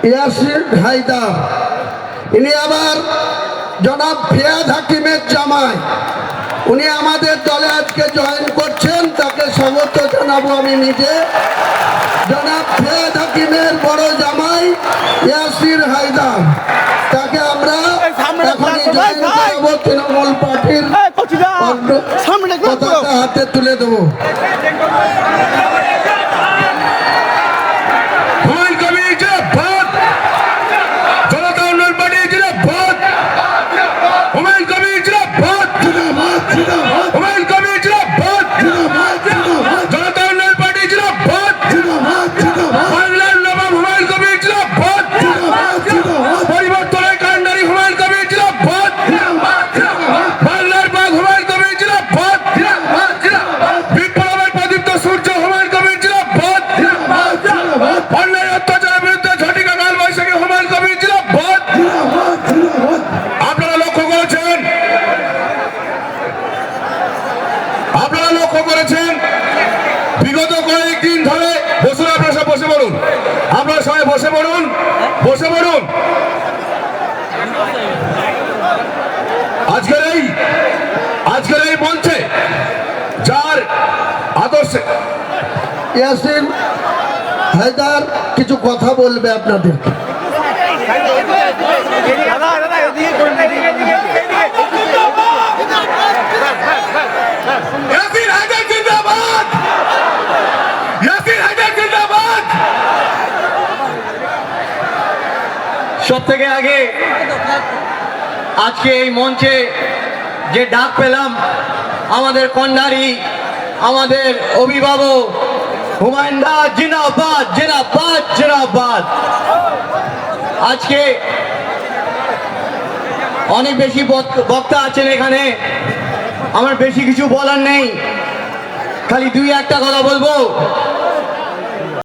ইয়াসির হায়দার, ইনি আবার জনাব ফিয়াদ হাকিমের জামাই, উনি আমাদের দলে আজকে জয়েন করছেন, তাকে স্বাগত জানাবো আমি নিজে। জনাব ফিয়াদ হাকিমের বড় জামাই ইয়াসির হায়দার, তাকে আমরা এখনই জয়েন করাবো। তৃণমূল পার্টির পতাকা হাতে তুলে দেবো। বিগত কয়েকদিন ধরে বসে পড়ুন, আপনারা সবাই বসে পড়ুন। আজকের এই মঞ্চে যার আদর্শে ইয়াসির হায়দার কিছু কথা বলবে আপনাদের। সব থেকে আগে আজকে এই মঞ্চে যে ডাক পেলাম, আমাদের কন্যারী, আমাদের অভিভাবক হুমায়ুন দা, জিন্দাবাদ জিন্দাবাদ জিন্দাবাদ। আজকে অনেক বেশি বক্তা আছেন এখানে, আমার বেশি কিছু বলার নেই, খালি দুই একটা কথা বলবো।